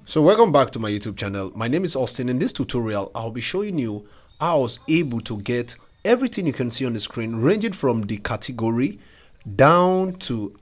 So welcome back to my YouTube channel. My name is Austin. In this tutorial, I'll be showing you how I was able to get everything you can see on the screen, ranging from the category down to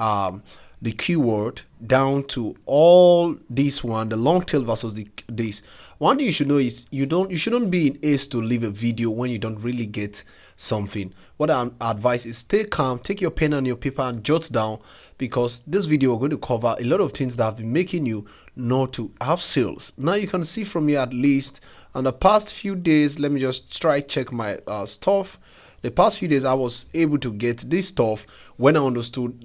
the keyword, down to all this one, the long tail versus this. One thing you should know is you shouldn't be in haste to leave a video when you don't really get something. What I advise is stay calm, take your pen and your paper and jot down, because this video we're going to cover a lot of things that have been making you not to have sales. Now you can see from here, at least on the past few days, let me just try check my stuff. The past few days I was able to get this stuff when I understood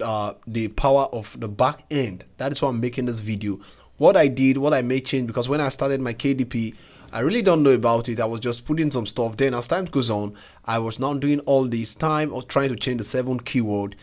the power of the back end. That is why I'm making this video. What I did, what I made change, because when I started my KDP, I really don't know about it. I was just putting some stuff. Then as time goes on, I was now doing all this time of trying to change the 7 keyword,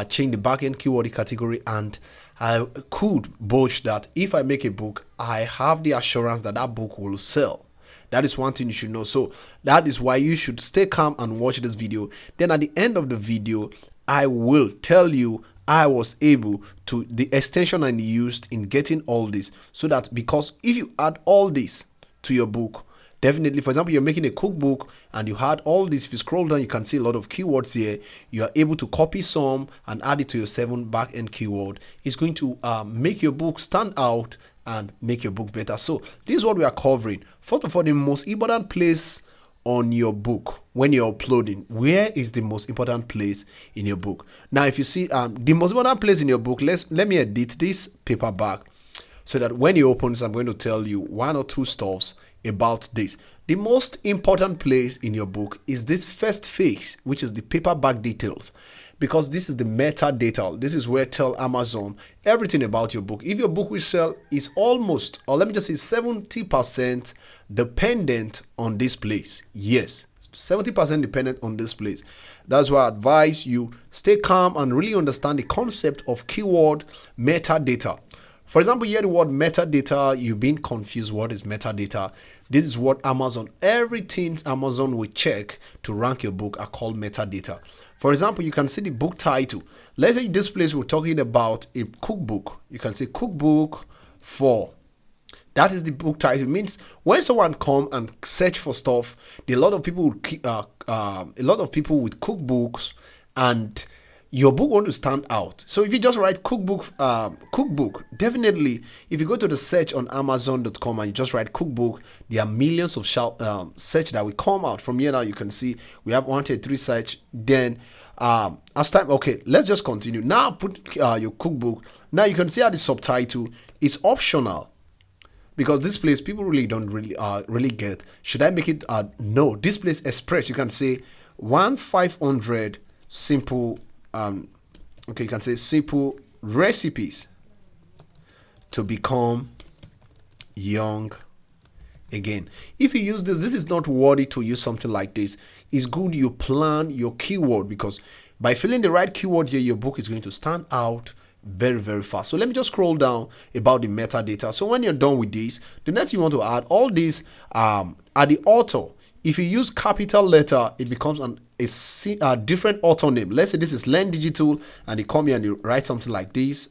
change the backend keyword category, and I could boast that if I make a book, I have the assurance that that book will sell. That is one thing you should know. So that is why you should stay calm and watch this video. Then at the end of the video, I will tell you I was able to the extension I used in getting all this, so that because if you add all this to your book, definitely, for example, you're making a cookbook and you had all this. If you scroll down, you can see a lot of keywords here. You are able to copy some and add it to your 7 back-end keyword. It's going to make your book stand out and make your book better. So this is what we are covering. First of all, the most important place on your book when you're uploading. Where is the most important place in your book? Now, if you see the most important place in your book, let me edit this paperback so that when you open this, I'm going to tell you 1 or 2 stuffs about this. The most important place in your book is this first phase, which is the paperback details, because this is the metadata. This is where tell Amazon everything about your book. If your book will sell, is almost, or let me just say 70% dependent on this place. Yes, 70% dependent on this place. That's why I advise you stay calm and really understand the concept of keyword metadata. For example, you hear the word metadata, you've been confused. What is metadata? This is what Amazon, everything Amazon will check to rank your book are called metadata. For example, you can see the book title. Let's say this place we're talking about a cookbook. You can say cookbook 4. That is the book title. It means when someone come and search for stuff, a lot of people with cookbooks, and your book want to stand out. So if you just write cookbook, definitely if you go to the search on Amazon.com and you just write cookbook, there are millions of search that will come out. From here now you can see we have 123 search. Then as time, okay, let's just continue. Now put your cookbook. Now you can see how the subtitle is optional, because this place people really don't really get. Should I make it no, this place express. You can say 1-500 simple okay, you can say simple recipes to become young again. If you use this is not worthy to use something like this. It's good you plan your keyword, because by filling the right keyword here, your book is going to stand out very, very fast. So let me just scroll down about the metadata. So when you're done with this, the next you want to add all these are the author. If you use capital letter, it becomes a different author name. Let's say this is Len Digital, and you come here and you write something like this,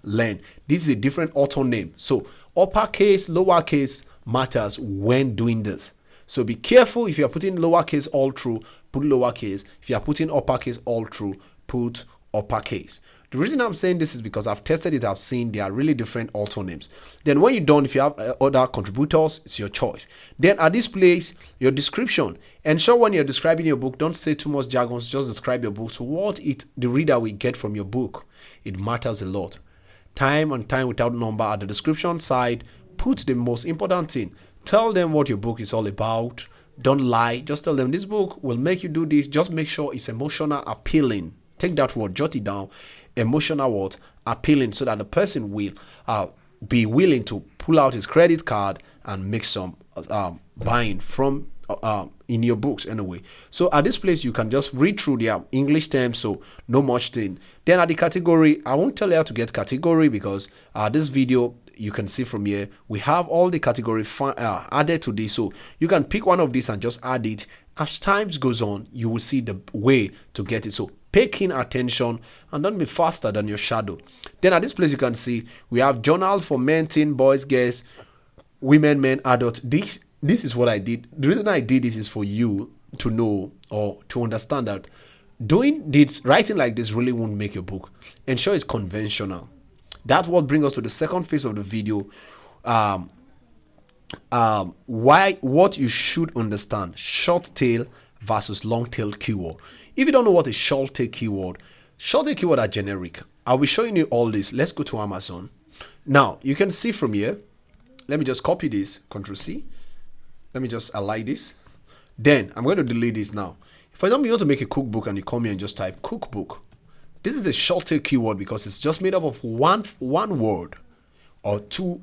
Len. This is a different author name. So uppercase, lowercase matters when doing this. So be careful. If you are putting lowercase all through, put lowercase. If you are putting uppercase all through, put uppercase. The reason I'm saying this is because I've tested it. I've seen there are really different author names. Then when you're done, if you have other contributors, it's your choice. Then at this place, your description. Ensure when you're describing your book, don't say too much jargons. Just describe your book. So what the reader will get from your book, it matters a lot. Time and time without number. At the description side, put the most important thing. Tell them what your book is all about. Don't lie. Just tell them this book will make you do this. Just make sure it's emotional appealing. Take that word, jot it down. Emotional word appealing, so that the person will be willing to pull out his credit card and make some buying from in your books anyway. So at this place you can just read through their English terms, so no much thing. Then at the category, I won't tell you how to get category, because this video you can see from here we have all the category added to this. So you can pick one of these and just add it. As times goes on, you will see the way to get it. So pay keen attention and don't be faster than your shadow. Then at this place you can see we have journal for men, teen, boys, girls, women, men, adult. This is what I did. The reason I did this is for you to know or to understand that doing this, writing like this really won't make your book. Ensure it's conventional. That's what brings us to the second phase of the video. What you should understand: short tail versus long tail keyword. If you don't know what is short tail keyword are generic. I'll be showing you all this. Let's go to Amazon. Now you can see from here. Let me just copy this, Ctrl C. Let me just align this. Then I'm going to delete this now. For example, you want to make a cookbook and you come here and just type cookbook. This is a short tail keyword because it's just made up of one word or two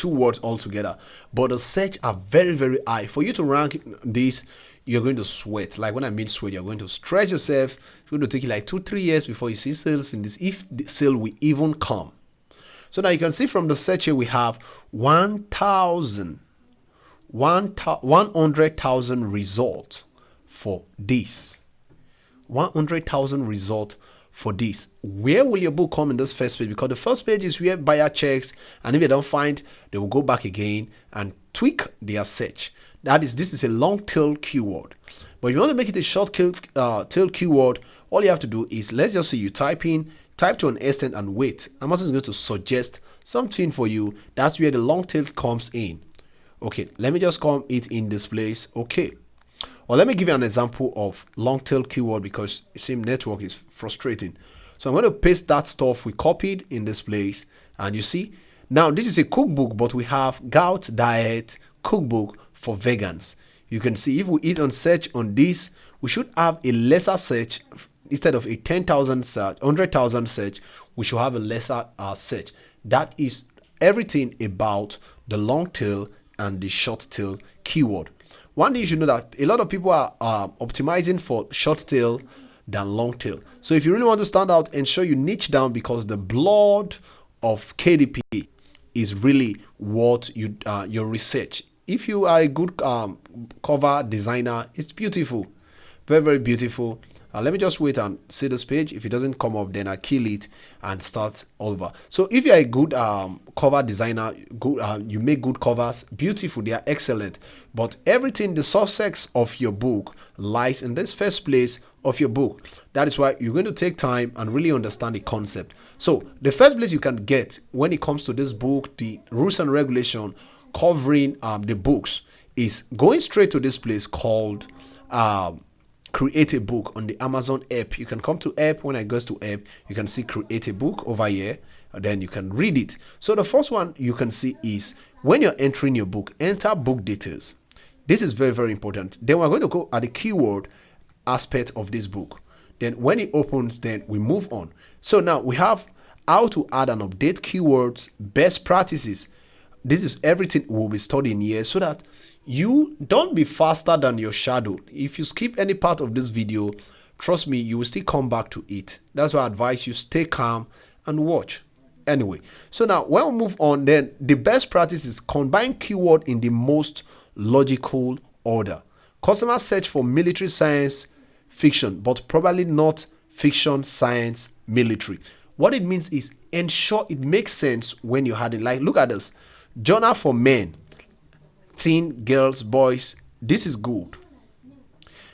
words altogether. But the search are very, very high. For you to rank this, you're going to sweat. Like when I mean sweat, you're going to stress yourself. It's going to take you like 2-3 years before you see sales in this, if the sale will even come. So now you can see from the search here we have 100,000 results for this. 100,000 results for this. Where will your book come in this first page? Because the first page is where buyer checks, and if they don't find, they will go back again and tweak their search. This is a long tail keyword. But if you want to make it a short tail keyword, all you have to do is, let's just say you type to an extent and wait. Amazon is going to suggest something for you. That's where the long tail comes in. Okay, let me just come it in this place. Okay. Well, let me give you an example of long tail keyword because it seems network is frustrating. So I'm going to paste that stuff we copied in this place. And you see, now this is a cookbook, but we have gout diet cookbook for vegans. You can see if we hit on search on this, we should have a lesser search. Instead of a 10,000 search, 100,000 search, we should have a lesser search. That is everything about the long tail and the short tail keyword. One thing you should know that a lot of people are optimizing for short tail than long tail. So if you really want to stand out, ensure you niche down, because the blood of KDP is really what your research. If you are a good cover designer, it's beautiful, very, very beautiful. Let me just wait and see this page. If it doesn't come up, then I kill it and start over. So if you're a good cover designer, you make good covers, beautiful, they are excellent. But everything, the success of your book lies in this first place of your book. That is why you're going to take time and really understand the concept. So the first place you can get when it comes to this book, the rules and regulation covering the books, is going straight to this place called create a book on the Amazon app. You can come to app. When I goes to app, you can see create a book over here, and then you can read it. So the first one you can see is when you're entering your book, enter book details. This is very, very important. Then we're going to go at the keyword aspect of this book. Then when it opens, then we move on. So now we have how to add and update keywords, best practices. This is everything we'll be studying here, so that you don't be faster than your shadow. If you skip any part of this video, trust me, you will still come back to it. That's why I advise you stay calm and watch. Anyway, so now when we move on, then the best practice is combine keyword in the most logical order. Customers search for military, science, fiction, but probably not fiction, science, military. What it means is ensure it makes sense when you're adding. Like, look at this. Journal for men, teen, girls, boys. This is good.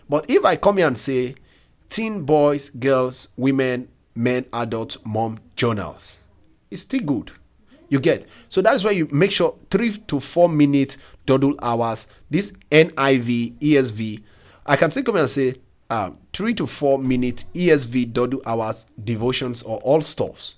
But if I come here and say teen, boys, girls, women, men, adults, mom, journals, it's still good. You get. So that's why you make sure 3 to 4 minutes, total hours. This NIV, ESV. I can still come here and say 3 to 4 minutes, ESV, total hours, devotions, or all stuffs.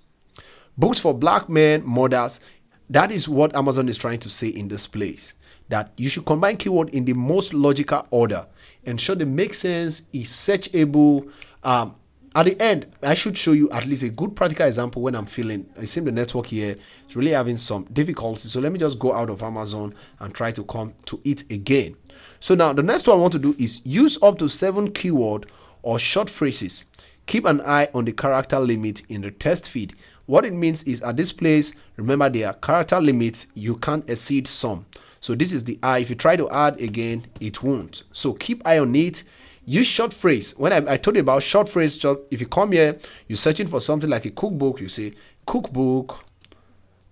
Books for black men, mothers. That is what Amazon is trying to say in this place. That you should combine keyword in the most logical order. Ensure they make sense, is searchable. At the end, I should show you at least a good practical example when I'm feeling, it seems the network here is really having some difficulty. So let me just go out of Amazon and try to come to it again. So now the next one I want to do is use up to 7 keyword or short phrases. Keep an eye on the character limit in the test feed. What it means is at this place, remember there are character limits, you can't exceed some. So this is the eye. If you try to add again, it won't. So keep eye on it. Use short phrase. When I told you about short phrase, if you come here, you're searching for something like a cookbook, you say cookbook,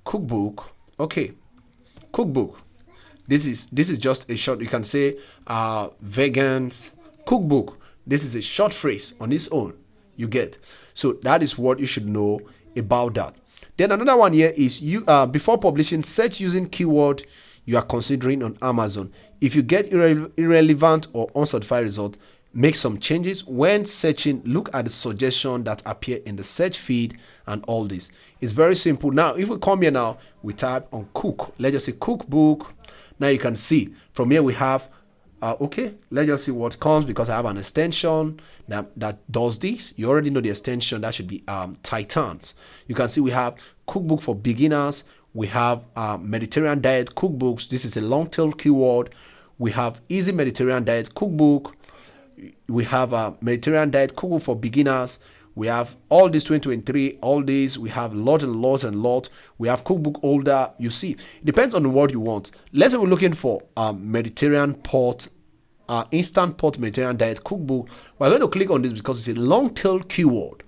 cookbook. Okay, cookbook. This is just a short. You can say vegans cookbook. This is a short phrase on its own. You get. So that is what you should know about that. Then another one here is you before publishing, search using keyword you are considering on Amazon. If you get irrelevant or uncertified result, make some changes. When searching, look at the suggestion that appear in the search feed and all this. It's very simple. Now, if we come here now, we type on cook. Let's just say cookbook. Now you can see from here we have okay, let's just see what comes, because I have an extension that does this. You already know the extension. That should be Titans. You can see we have cookbook for beginners. We have Mediterranean diet cookbooks. This is a long tail keyword. We have easy Mediterranean diet cookbook. We have a Mediterranean diet cookbook for beginners. We have all this 2023, all these. We have lot and lot and lot. We have cookbook holder. You see, it depends on what you want. Let's say we're looking for Mediterranean pot, instant pot Mediterranean diet cookbook. We're going to click on this because it's a long tail keyword.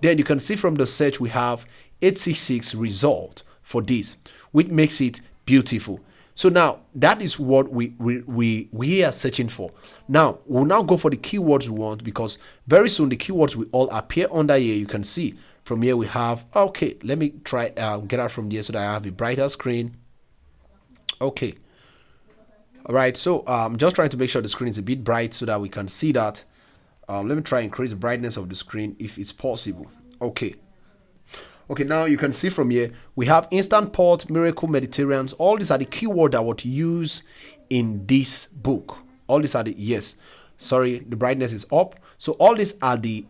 Then you can see from the search we have 866 result for this, which makes it beautiful. So now that is what we are searching for. Now we'll now go for the keywords we want, because very soon the keywords will all appear under here. You can see from here we have, okay, let me try get out from here so that I have a brighter screen. Okay, all right, so I'm just trying to make sure the screen is a bit bright so that we can see that. Let me try and increase the brightness of the screen if it's possible. Okay, now you can see from here we have instant pot, miracle Mediterraneans. All these are the keywords that would use in this book. All these are the, yes, sorry, the brightness is up. So all these are the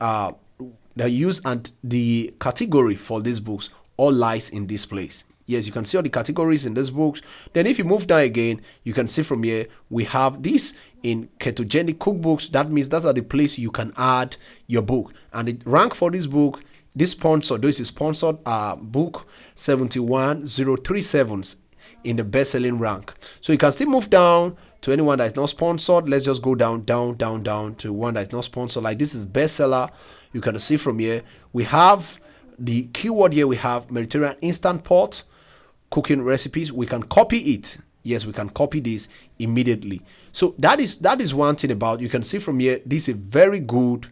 use, and the category for these books all lies in this place. Yes, you can see all the categories in these books. Then if you move down again, you can see from here we have this in ketogenic cookbooks. That means that are the place you can add your book, and the rank for this book. This is sponsored book 71037 in the best-selling rank. So you can still move down to anyone that is not sponsored. Let's just go down to one that is not sponsored. Like this is bestseller. You can see from here we have the keyword here. We have Mediterranean instant pot cooking recipes. We can copy it. Yes, we can copy this immediately. So that is one thing about. You can see from here this is a very good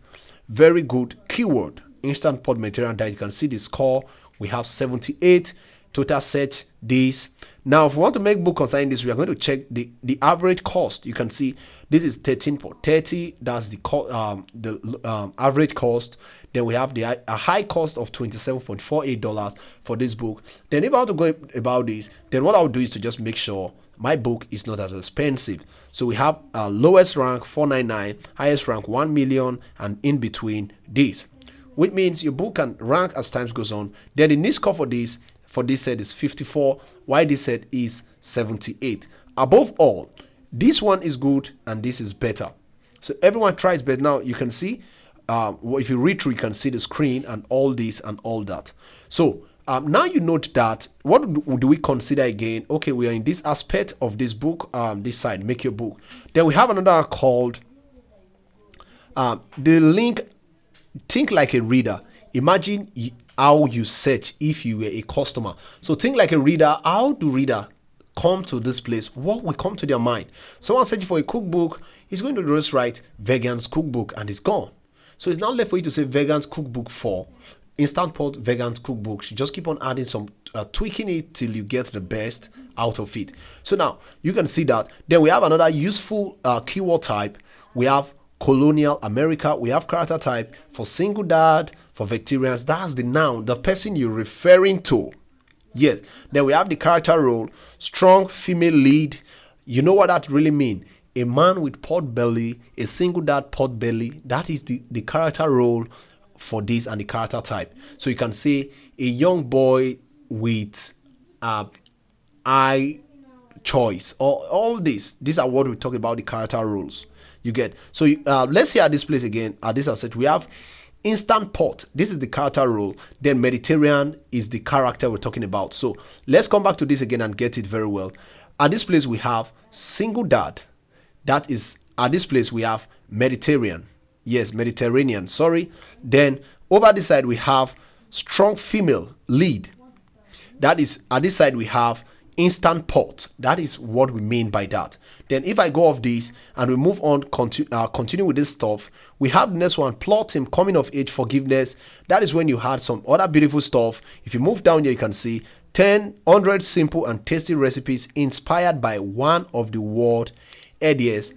keyword. Instant pot Mediterranean diet. You can see the score. We have 78 total search this. Now if we want to make book concerning this, we are going to check the average cost. You can see this is 13.30. That's the average cost. Then we have a high cost of $27.48 for this book. Then if I want to go about this, then what I'll do is to just make sure my book is not as expensive. So we have lowest rank 499, highest rank 1 million, and in between this, which means your book can rank as time goes on. Then the niche score for this set is 54, while this set is 78. Above all, this one is good and this is better. So everyone tries better. Now you can see, if you read through, you can see the screen and all this and all that. So now you note that, what do we consider again? Okay, we are in this aspect of this book, this side, make your book. Then we have another called the link. Think like a reader. Imagine how you search if you were a customer. So think like a reader. How do reader come to this place? What will come to their mind? Someone searching for a cookbook is going to just write vegans cookbook and it's gone. So it's not left for you to say vegans cookbook for instant pot vegans cookbooks. You just keep on adding some tweaking it till you get the best out of it. So now you can see that. Then we have another useful keyword type. We have colonial America. We have character type for single dad, for vegetarians. That's the noun, the person you're referring to. Yes. Then we have the character role, strong female lead. You know what that really means? A man with pot belly, a single dad pot belly. That is the character role for this and the character type. So you can say a young boy with eye choice, or all this. These are what we talk about, the character roles. You get. So let's see at this place again. At this asset, we have instant pot. This is the character role. Then Mediterranean is the character we're talking about. So let's come back to this again and get it very well. At this place, we have single dad. That is, at this place, we have Mediterranean. Yes, Mediterranean, sorry. Then over this side we have strong female lead. That is, at this side we have instant pot. That is what we mean by that. Then if I go off this and we move on, continue with this stuff, we have the next one, plotting, coming of age, forgiveness. That is when you had some other beautiful stuff. If you move down here, you can see 100 simple and tasty recipes inspired by one of the world healthiest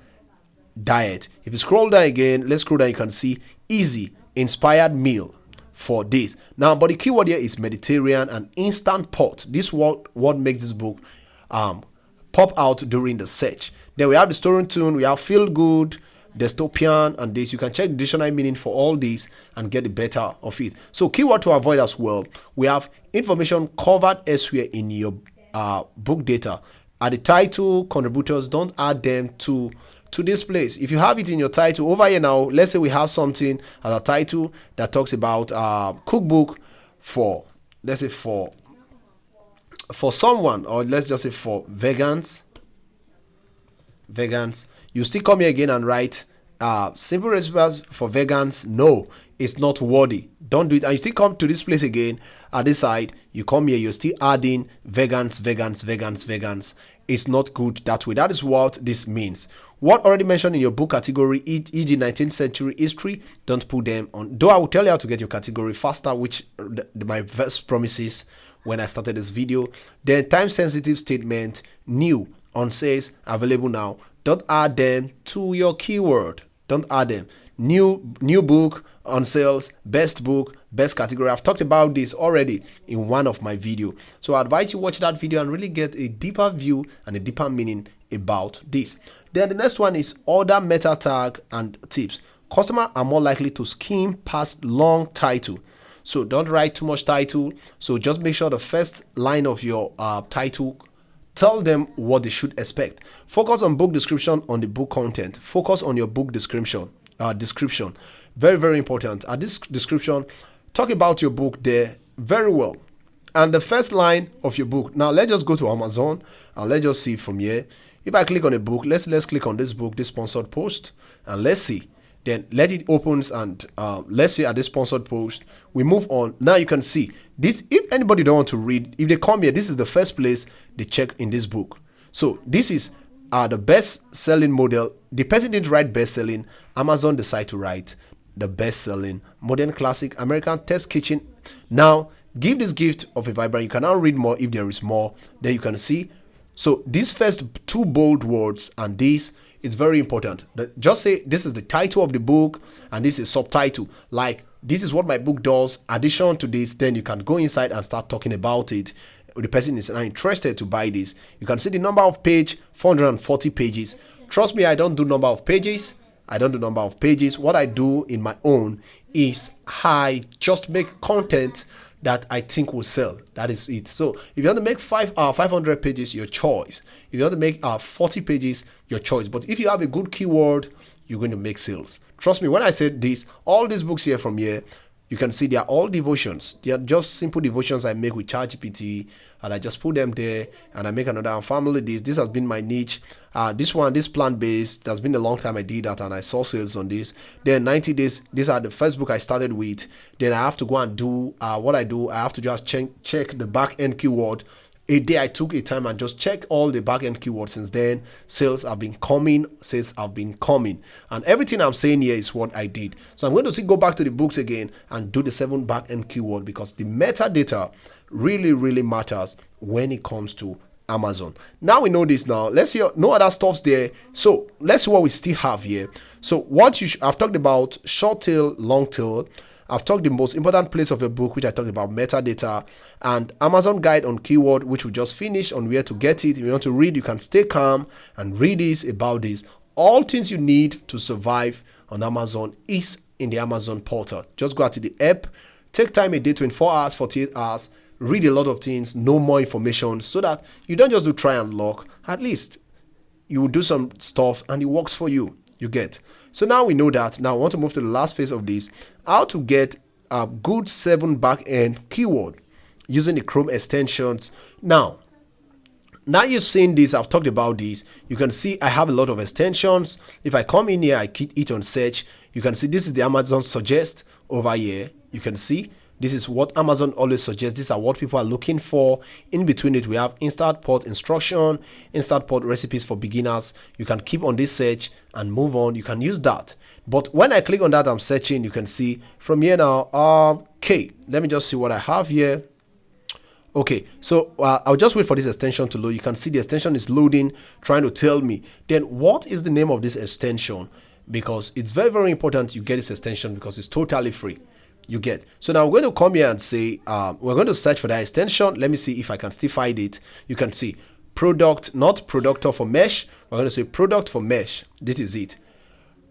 diet. If you scroll down again, let's scroll down, you can see easy inspired meal for this. Now, but the keyword here is Mediterranean and instant pot. This what makes this book pop out during the search. Then we have the story tune, we have feel good, dystopian, and this. You can check the dictionary meaning for all these and get the better of it. So keyword to avoid as well, we have information covered elsewhere in your book data. At the title, contributors, don't add them to this place. If you have it in your title over here now, let's say we have something as a title that talks about cookbook for, let's say for someone, or let's just say for vegans, you still come here again and write simple recipes for vegans. No, it's not worthy. Don't do it. And you still come to this place again at this side, you come here, you're still adding vegans. It's not good that way. That is what this means. What already mentioned in your book category, e.g. 19th century history, don't put them on. Though I will tell you how to get your category faster, which my verse promises when I started this video. Then time sensitive statement, new, on sales, available now. Don't add them to your keyword. Don't add them. New book, on sales, best book, best category. I've talked about this already in one of my videos. So I advise you watch that video and really get a deeper view and a deeper meaning about this. Then the next one is order meta tag and tips. Customers are more likely to skim past long title. So don't write too much title. So just make sure the first line of your title, tell them what they should expect. Focus on book description, on the book content. Focus on your book description. Very, very important. At this description, talk about your book there very well. And the first line of your book. Now let's just go to Amazon and let's just see from here. If I click on a book, let's click on this book, this sponsored post, and let's see. Then let it opens and let's say at this sponsored post, we move on. Now you can see this. If anybody don't want to read, if they come here, this is the first place they check in this book. So this is the best selling model. The person didn't write best selling. Amazon decided to write the best selling modern classic American test kitchen. Now give this gift of a vibrant. You can now read more if there is more. Then you can see. So these first two bold words and this is very important. Just say this is the title of the book and this is subtitle. Like this is what my book does. Addition to this, then you can go inside and start talking about it. The person is now interested to buy this. You can see the number of page, 440 pages. Trust me, I don't do number of pages. What I do in my own is I just make content that I think will sell. That is it. So if you want to make 500 pages, your choice. If you want to make 40 pages, your choice. But if you have a good keyword, you're going to make sales. Trust me, when I said this, all these books here from here, you can see they are all devotions. They are just simple devotions I make with ChatGPT, and I just put them there, and I make another family. This has been my niche. This plant-based, that's been a long time I did that, and I saw sales on this. Then 90 days, these are the first book I started with. Then I have to go and do what I do. I have to just check the back-end keyword. A day I took a time and just checked all the back-end keywords. Since then, sales have been coming. And everything I'm saying here is what I did. So I'm going to still go back to the books again and do the 7 back-end keyword, because the metadata really, really matters when it comes to Amazon. Now we know this. Now let's see, no other stuffs there. So let's see what we still have here. So what I've talked about short tail, long tail. I've talked the most important place of your book, which I talked about metadata, and Amazon guide on keyword, which we just finished on where to get it. If you want to read, you can stay calm and read this about this. All things you need to survive on Amazon is in the Amazon portal. Just go out to the app, take time a day, 24 hours, 48 hours, read a lot of things, know more information, so that you don't just do try and lock. At least you will do some stuff and it works for you. You get. So now we know that. Now I want to move to the last phase of this. How to get a good 7 back-end keyword using the Chrome extensions. Now, Now you've seen this, I've talked about this. You can see I have a lot of extensions. If I come in here, I click it on search. You can see this is the Amazon suggest over here. You can see this is what Amazon always suggests. These are what people are looking for. In between it, we have instant pot instruction, instant pot recipes for beginners. You can keep on this search and move on. You can use that. But when I click on that, I'm searching. You can see from here now. Okay, let me just see what I have here. Okay, so I'll just wait for this extension to load. You can see the extension is loading, trying to tell me. Then what is the name of this extension? Because it's very, very important you get this extension because it's totally free. You get. So now we're going to come here and say, we're going to search for that extension. Let me see if I can still find it. You can see product, not productor for mesh. We're going to say product for mesh. This is it.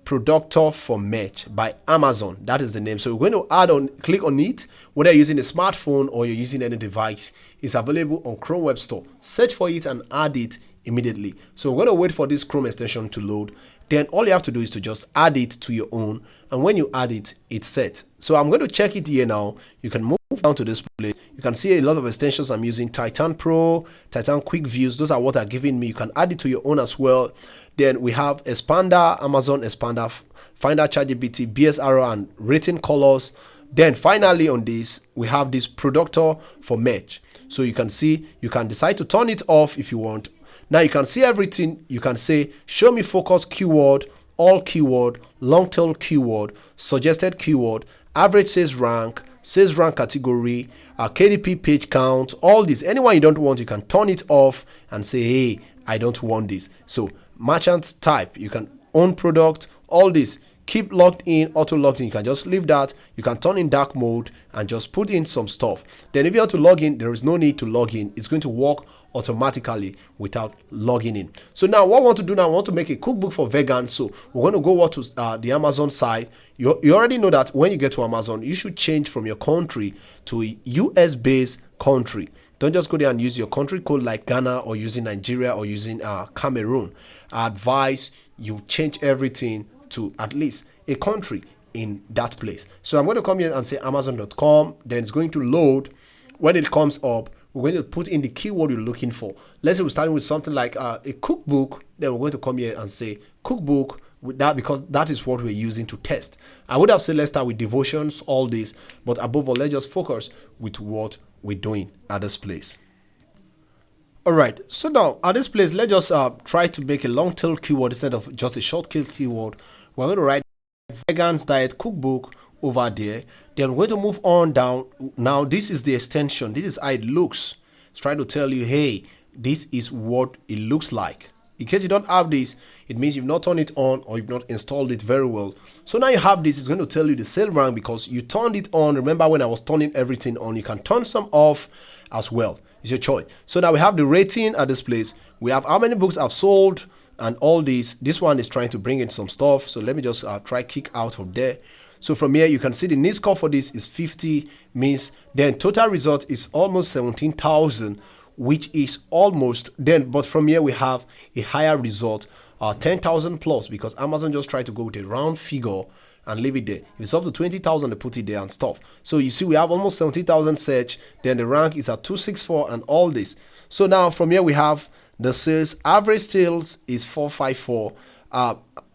Productor for Mesh by Amazon. That is the name. So we're going to add on, click on it, whether you're using a smartphone or you're using any device. It's available on Chrome Web Store. Search for it and add it immediately. So we're going to wait for this Chrome extension to load. Then all you have to do is to just add it to your own. And when you add it, it's set. So I'm going to check it here now. You can move down to this place. You can see a lot of extensions I'm using. Titan Pro, Titan Quick Views. Those are what are giving me. You can add it to your own as well. Then we have Expander, Amazon Expander, Finder, ChatGPT, BSR, and rating colors. Then finally on this, we have this productor for Mesh. So you can see, you can decide to turn it off if you want. Now you can see everything. You can say, show me focus keyword, all keyword, long tail keyword, suggested keyword, average sales rank category, KDP page count, all this. Anyone you don't want, you can turn it off and say, hey, I don't want this. So merchant type, you can own product, all this. Keep logged in, auto logged in. You can just leave that. You can turn in dark mode and just put in some stuff. Then if you want to log in, there is no need to log in. It's going to work automatically without logging in. So now what I want to do now, I want to make a cookbook for vegans. So we're going to go over to the Amazon side. You already know that when you get to Amazon, you should change from your country to a US based country. Don't just go there and use your country code like Ghana or using Nigeria or using Cameroon. I advise you change everything to at least a country in that place. So I'm going to come here and say amazon.com. Then it's going to load. When it comes up, we're going to put in the keyword you're looking for. Let's say we're starting with something like a cookbook. Then we're going to come here and say cookbook with that, because that is what we're using to test. I would have said let's start with devotions, all this, but above all, let's just focus with what we're doing at this place. All right, so now at this place, let's just try to make a long tail keyword instead of just a short tail keyword. We're going to write vegans diet cookbook over there. Then we're going to move on down. Now this is the extension. This is how it looks. It's trying to tell you, hey, this is what it looks like. In case you don't have this, it means you've not turned it on or you've not installed it very well. So now you have this. It's going to tell you the sale rank because you turned it on. Remember when I was turning everything on, you can turn some off as well. It's your choice. So now we have the rating at this place. We have how many books I've sold and all this. This one is trying to bring in some stuff. So let me just try kick out of there. So from here, you can see the need score for this is 50, means then total result is almost 17,000, which is almost then. But from here, we have a higher result, 10,000 plus, because Amazon just tried to go with a round figure and leave it there. If it's up to 20,000, they put it there and stuff. So you see, we have almost 70,000 search. Then the rank is at 264 and all this. So now from here, we have the sales. Average sales is 454.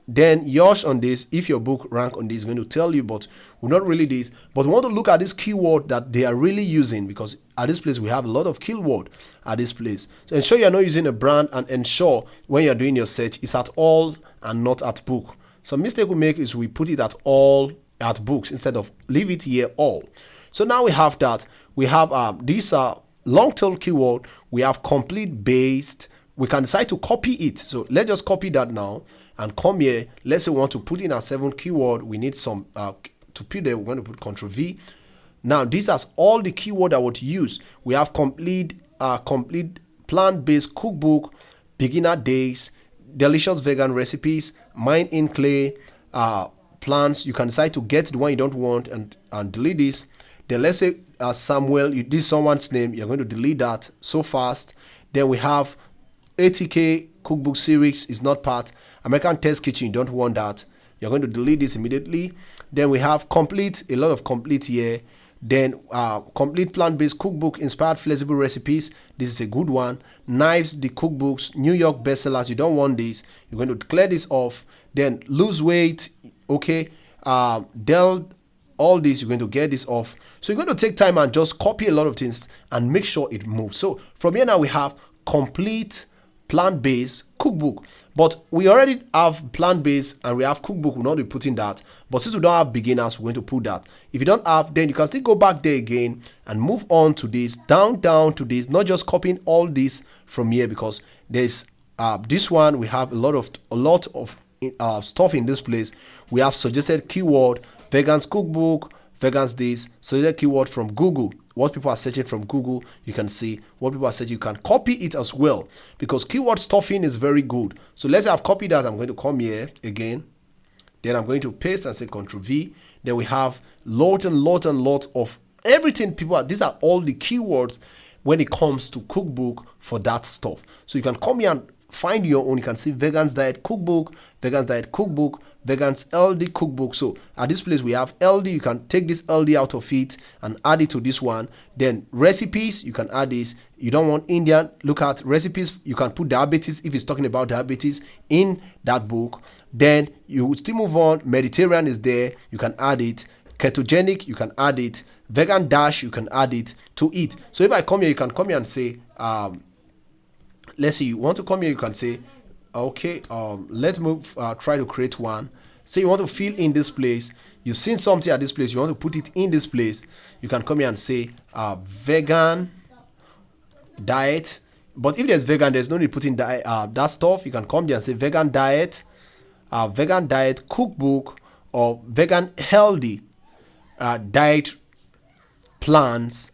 Then yours on this, if your book rank on this, is going to tell you, but we're not really this. But we want to look at this keyword that they are really using, because at this place we have a lot of keyword at this place. So ensure you're not using a brand, and ensure when you're doing your search it's at all and not at book. Some mistake we make is we put it at all at books instead of leave it here all. So now we have that. We have these long tail keyword. We have complete based. We can decide to copy it. So let's just copy that now and come here. Let's say we want to put in a 7 keyword. We need some to put there. We're going to put Ctrl V. Now these are all the keyword I would use. We have complete plant-based cookbook, beginner days, delicious vegan recipes, mine in clay, plants. You can decide to get the one you don't want and delete this. Then let's say Samuel, this is someone's name. You're going to delete that so fast. Then we have ATK cookbook series is not part. American Test Kitchen, you don't want that. You're going to delete this immediately. Then we have complete, a lot of complete here. Then complete plant-based cookbook, inspired flexible recipes. This is a good one. Knives, the cookbooks, New York bestsellers. You don't want this. You're going to clear this off. Then lose weight. Okay. Dell, all this, you're going to get this off. So you're going to take time and just copy a lot of things and make sure it moves. So from here now we have complete plant-based cookbook, but we already have plant-based and we have cookbook. We'll not be putting that, but since we don't have beginners, we're going to put that. If you don't have, then you can still go back there again and move on to this, down to this, not just copying all this from here, because there's this one. We have a lot of stuff in this place. We have suggested keyword, vegans cookbook, vegans this, suggested keyword from Google. What people are searching from Google, you can see what people are searching. You can copy it as well, because keyword stuffing is very good. So let's say I've copied that. I'm going to come here again. Then I'm going to paste and say Ctrl V. Then we have lot of everything. These are all the keywords when it comes to cookbook for that stuff. So you can come here and find your own. You can see vegans diet cookbook, vegans diet cookbook, vegans LD cookbook. So at this place we have LD. You can take this LD out of it and add it to this one. Then recipes, you can add this. You don't want Indian, look at recipes. You can put diabetes if it's talking about diabetes in that book. Then you still move on. Mediterranean is there, you can add it. Ketogenic, you can add it. Vegan dash, you can add it to it. So if I come here, you can come here and say let's see, you want to come here, you can say okay, let's move, try to create one. Say you want to fill in this place. You've seen something at this place, you want to put it in this place. You can come here and say vegan diet. But if there's vegan, there's no need putting that stuff. You can come here and say vegan diet cookbook, or vegan healthy diet plans,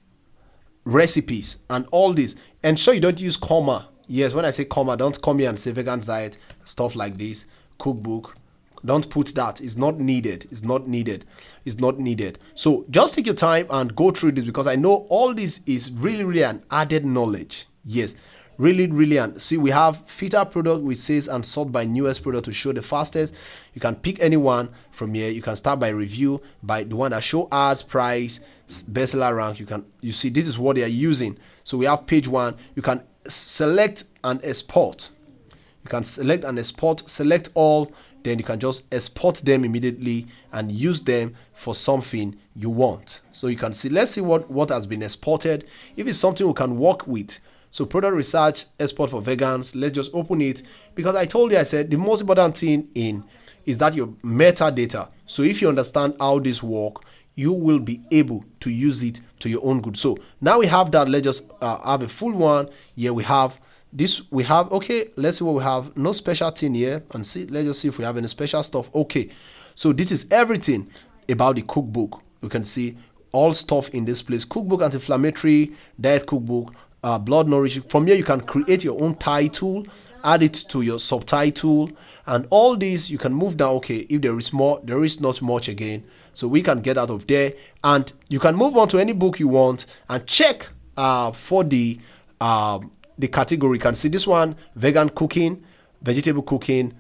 recipes, and all this. Ensure you don't use comma. Yes, when I say comma, don't come here and say vegan diet, stuff like this, cookbook. Don't put that. It's not needed. It's not needed. It's not needed. So just take your time and go through this, because I know all this is really an added knowledge. Yes, really. And see, we have filter product which says and sort by newest product to show the fastest. You can pick any one from here. You can start by review, by the one that show ads, price, bestseller rank. You see this is what they are using. So we have page one. You can select and export. You can select and export, select all, then you can just export them immediately and use them for something you want. So you can see, let's see what has been exported. If it's something we can work with. So product research, export for vegans. Let's just open it, because I told you, I said the most important thing is that your metadata. So if you understand how this work, you will be able to use it to your own good. So now we have that. Let's just have a full one. Here we have this. We have, okay, let's see what we have. No special thing here, and see, let's just see if we have any special stuff. Okay, so this is everything about the cookbook. You can see all stuff in this place. Cookbook, anti-inflammatory, diet cookbook, blood nourishing. From here you can create your own title, add it to your subtitle, and all these you can move down. Okay, if there is more, there is not much again, so we can get out of there, and you can move on to any book you want and check for the category. You can see this one, vegan cooking, vegetable cooking,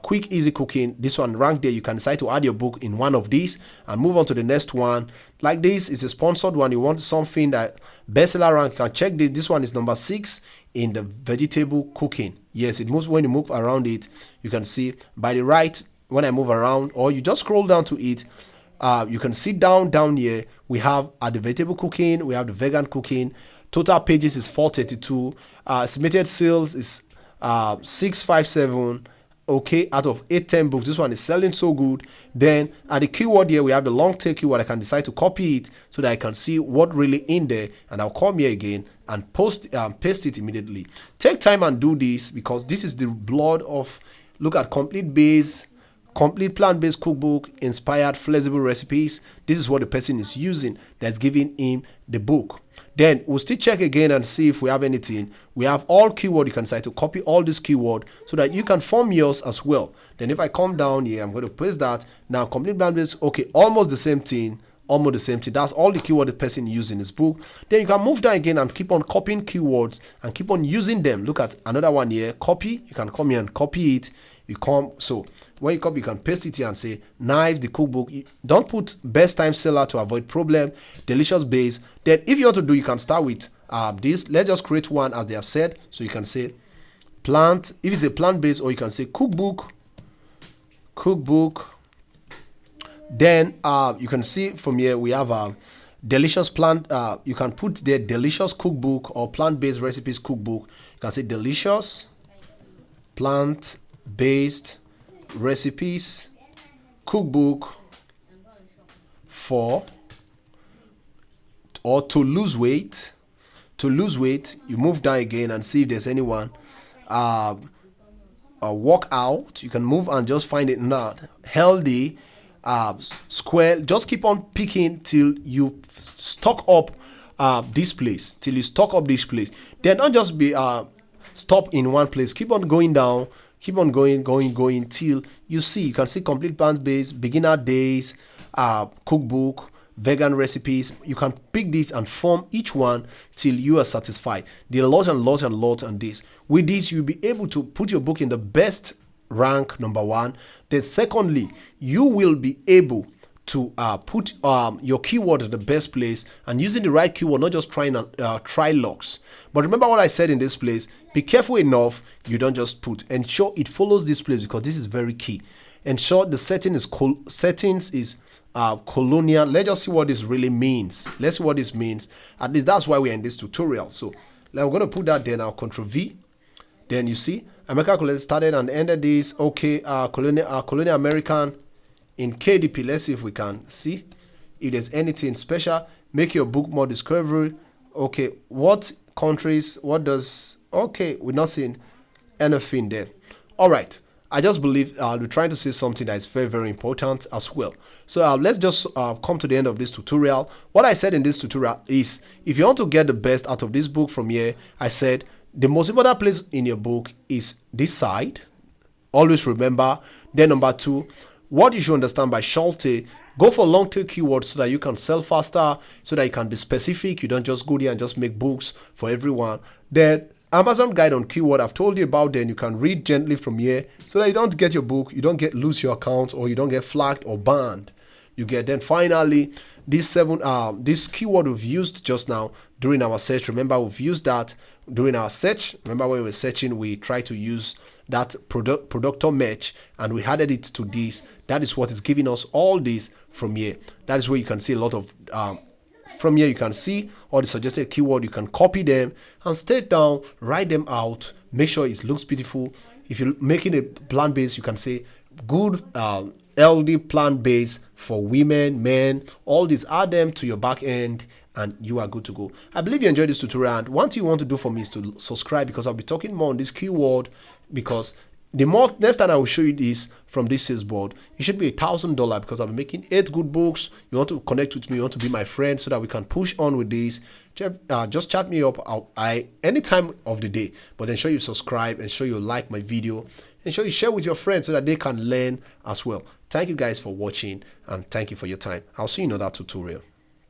quick easy cooking. This one ranked there. You can decide to add your book in one of these and move on to the next one. Like this is a sponsored one. You want something that bestseller rank, you can check this. This one is number 6 in the vegetable cooking. Yes, it moves. When you move around it, you can see by the right, when I move around, or you just scroll down to it, you can see down here we have the vegetable cooking, we have the vegan cooking. Total pages is 432. Estimated sales is 657. Okay, out of 810 books, this one is selling so good. Then at the keyword here, we have the long tail keyword. I can decide to copy it so that I can see what really in there, and I'll come here again and paste it immediately. Take time and do this, because this is the blood of, look at complete plant-based cookbook, inspired flexible recipes. This is what the person is using that's giving him the book. Then we'll still check again and see if we have anything. We have all keyword. You can decide to copy all this keyword so that you can form yours as well. Then if I come down here, I'm going to paste that. Now complete plant-based, okay, almost the same thing, almost the same thing. That's all the keyword the person used in his book. Then you can move down again and keep on copying keywords and keep on using them. Look at another one here, copy. You can come here and copy it. You come, so when you copy, you can paste it here and say knives, the cookbook. Don't put best time seller to avoid problem, delicious base. Then if you want to do, you can start with this. Let's just create one as they have said. So you can say plant, if it's a plant based, or you can say cookbook. Then you can see from here we have a delicious plant. You can put the delicious cookbook or plant-based recipes cookbook. You can say delicious plant-based recipes cookbook for, or to lose weight. To lose weight, you move down again and see if there's anyone. Workout, you can move and just find it not healthy. Square, just keep on picking till you stock up this place, then don't just be stop in one place. Keep on going down, keep on going till you see, you can see complete plant based, beginner days, cookbook, vegan recipes. You can pick this and form each one till you are satisfied. There are lots and this. With this, you'll be able to put your book in the best rank, number one. Then secondly, you will be able to put your keyword at the best place and using the right keyword, not just trying try locks. But remember what I said in this place, be careful enough you don't just put, ensure it follows this place, because this is very key. Ensure the settings is colonial. Let's just see what this really means. Let's see what this means. At least that's why we're in this tutorial. So we're going to put that there now, Control V. Then you see American colonial started and ended this. Okay, colonial American in KDP. Let's see if we can see if there's anything special. Make your book more discovery. Okay, what countries? What does? Okay, we're not seeing anything there. All right. I just believe we're trying to say something that is very important as well. So let's just come to the end of this tutorial. What I said in this tutorial is, if you want to get the best out of this book from here, I said the most important place in your book is this side. Always remember. Then number two, what you should understand by Schulte, go for long tail keywords so that you can sell faster, so that you can be specific. You don't just go there and just make books for everyone. Then Amazon guide on keyword, I've told you about. Then you can read gently from here so that you don't get your book, you don't lose your account, or you don't get flagged or banned. You get. Then finally, this keyword we've used just now during our search. Remember, we've used that during our search. Remember, when we were searching, we tried to use that productor match and we added it to this. That is what is giving us all this from here. That is where you can see a lot of from here you can see all the suggested keyword. You can copy them and stay down, write them out, make sure it looks beautiful. If you're making a plant base, you can say good healthy plant base for women, men, all these, add them to your back end and you are good to go. I believe you enjoyed this tutorial, and one thing you want to do for me is to subscribe, because I'll be talking more on this keyword. Because the more next time I will show you this from this sales board, it should be $1,000, because I'll be making 8 good books. You want to connect with me, you want to be my friend, so that we can push on with this. Just chat me up any time of the day, but ensure you subscribe, ensure you like my video, ensure you share with your friends so that they can learn as well. Thank you guys for watching, and thank you for your time. I'll see you in another tutorial.